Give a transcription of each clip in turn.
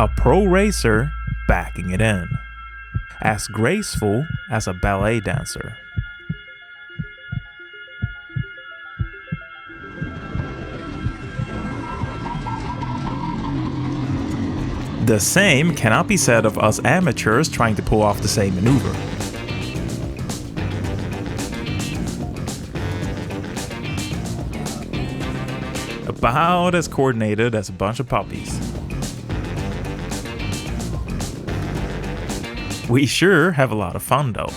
A pro racer backing it in. As graceful as a ballet dancer. The same cannot be said of us amateurs trying to pull off the same maneuver. About as coordinated as a bunch of puppies. We sure have a lot of fun though.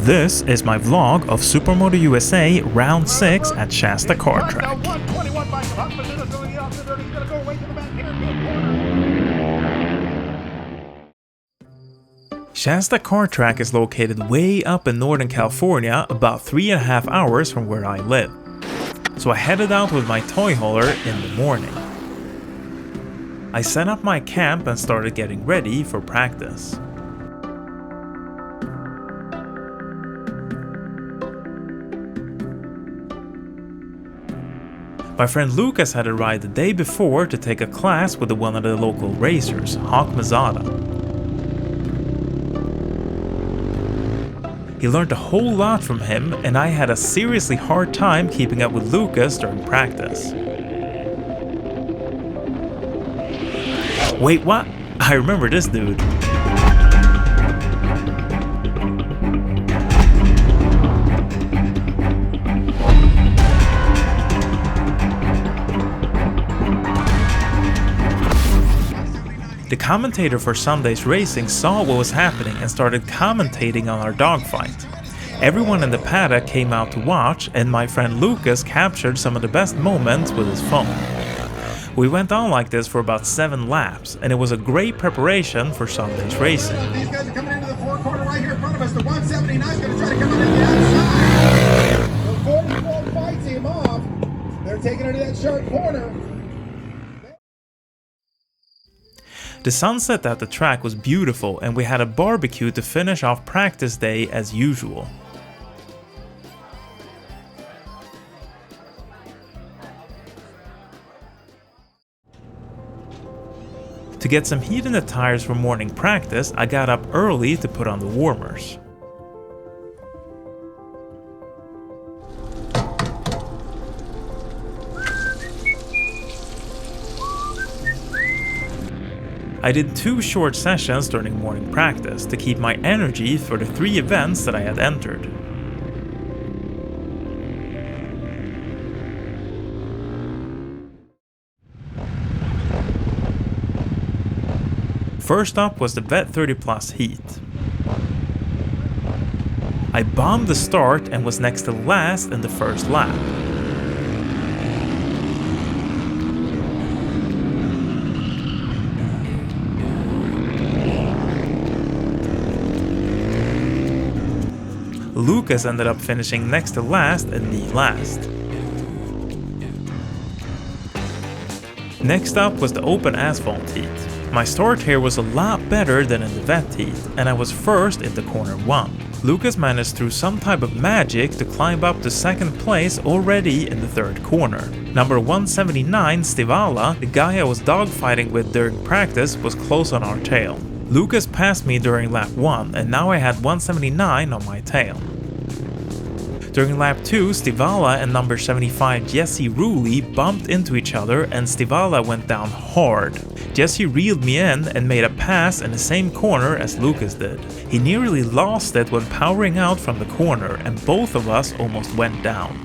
This is my vlog of Supermoto USA Round 6 at Shasta KART track. Shasta KART track is located way up in Northern California, about 3.5 hours from where I live. So I headed out with my toy hauler in the morning. I set up my camp and started getting ready for practice. My friend Lucas had a ride the day before to take a class with one of the local racers, Hawk Mazada. He learned a whole lot from him, and I had a seriously hard time keeping up with Lucas during practice. Wait, what? I remember this dude. The commentator for Sunday's racing saw what was happening and started commentating on our dogfight. Everyone in the paddock came out to watch, and my friend Lucas captured some of the best moments with his phone. We went on like this for about 7 laps, and it was a great preparation for Sunday's racing. These guys are coming into the forecorner right here in front of us. The 179 is going to try to come in on the outside. The 44 fights him off. They're taking it to that sharp corner. The sunset at the track was beautiful, and we had a barbecue to finish off practice day as usual. To get some heat in the tires for morning practice, I got up early to put on the warmers. I did 2 short sessions during morning practice to keep my energy for the 3 events that I had entered. First up was the Vet 30 Plus heat. I bombed the start and was next to last in the first lap. Lucas ended up finishing next to last and me last. Next up was the open asphalt heat. My start here was a lot better than in the vet heat, and I was first into corner 1. Lucas managed through some type of magic to climb up to second place already in the 3rd corner. Number 179 Stivala, the guy I was dogfighting with during practice, was close on our tail. Lucas passed me during lap 1, and now I had 179 on my tail. During lap 2, Stivala and number 75 Jesse Rulli bumped into each other, and Stivala went down hard. Jesse reeled me in and made a pass in the same corner as Lucas did. He nearly lost it when powering out from the corner, and both of us almost went down.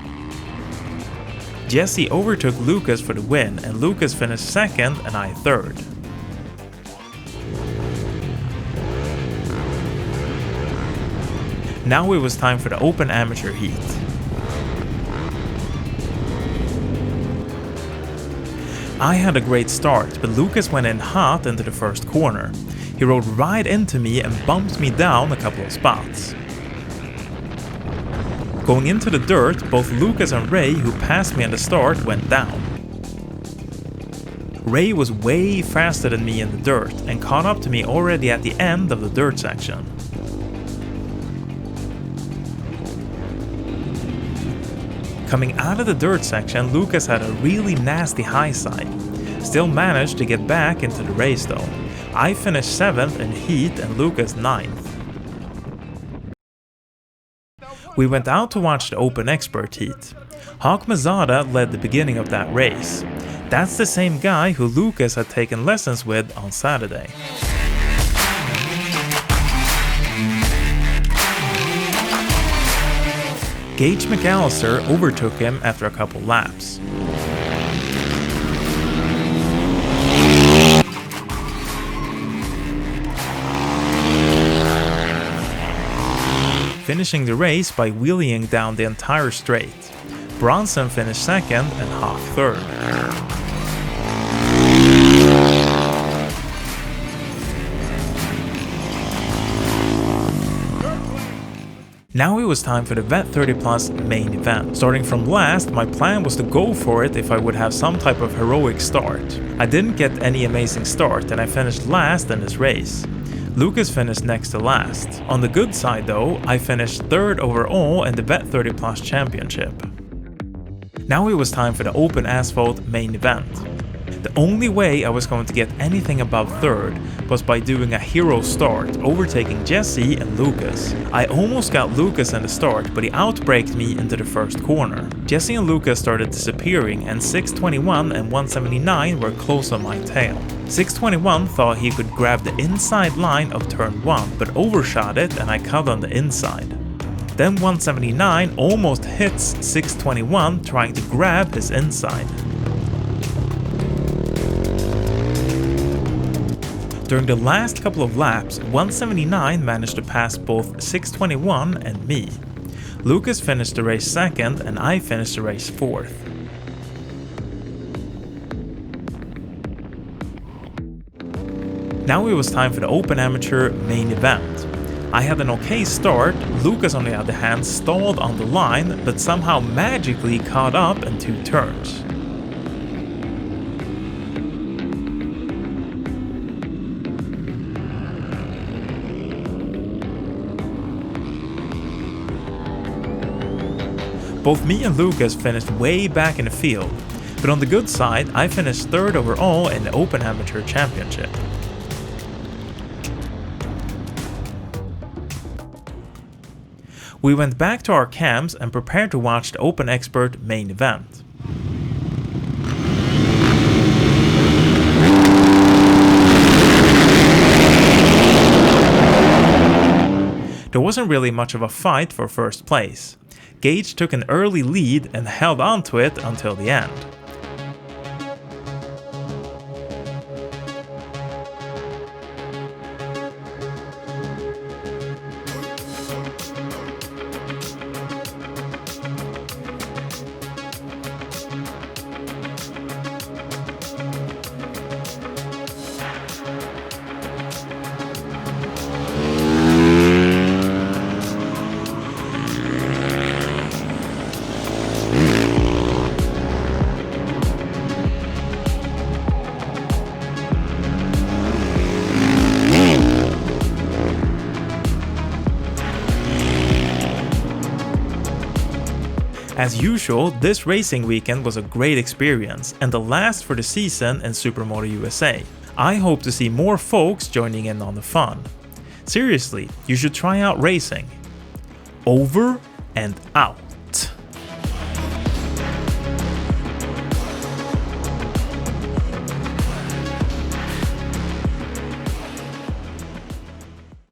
Jesse overtook Lucas for the win, and Lucas finished 2nd and I 3rd. Now it was time for the open amateur heat. I had a great start, but Lucas went in hot into the first corner. He rode right into me and bumped me down a couple of spots. Going into the dirt, both Lucas and Ray, who passed me at the start, went down. Ray was way faster than me in the dirt and caught up to me already at the end of the dirt section. Coming out of the dirt section, Lucas had a really nasty high side. Still managed to get back into the race though. I finished 7th in heat and Lucas 9th. We went out to watch the Open Expert heat. Hawk Mazada led the beginning of that race. That's the same guy who Lucas had taken lessons with on Saturday. Gage McAllister overtook him after a couple laps. Finishing the race by wheeling down the entire straight. Bronson finished 2nd and Hawk 3rd. Now it was time for the Vet 30 Plus main event. Starting from last, my plan was to go for it if I would have some type of heroic start. I didn't get any amazing start and I finished last in this race. Lucas finished next to last. On the good side though, I finished 3rd overall in the Vet 30 Plus Championship. Now it was time for the Open Asphalt main event. The only way I was going to get anything above 3rd was by doing a hero start, overtaking Jesse and Lucas. I almost got Lucas in the start, but he outbraked me into the first corner. Jesse and Lucas started disappearing and 621 and 179 were close on my tail. 621 thought he could grab the inside line of turn 1, but overshot it and I cut on the inside. Then 179 almost hits 621 trying to grab his inside. During the last couple of laps, 179 managed to pass both 621 and me. Lucas finished the race 2nd and I finished the race 4th. Now it was time for the Open Amateur main event. I had an okay start. Lucas on the other hand stalled on the line but somehow magically caught up in 2 turns. Both me and Lucas finished way back in the field, but on the good side, I finished 3rd overall in the Open Amateur Championship. We went back to our camps and prepared to watch the Open Expert main event. There wasn't really much of a fight for first place. Gage took an early lead and held on to it until the end. As usual, this racing weekend was a great experience and the last for the season in Supermoto USA. I hope to see more folks joining in on the fun. Seriously, you should try out racing. Over and out.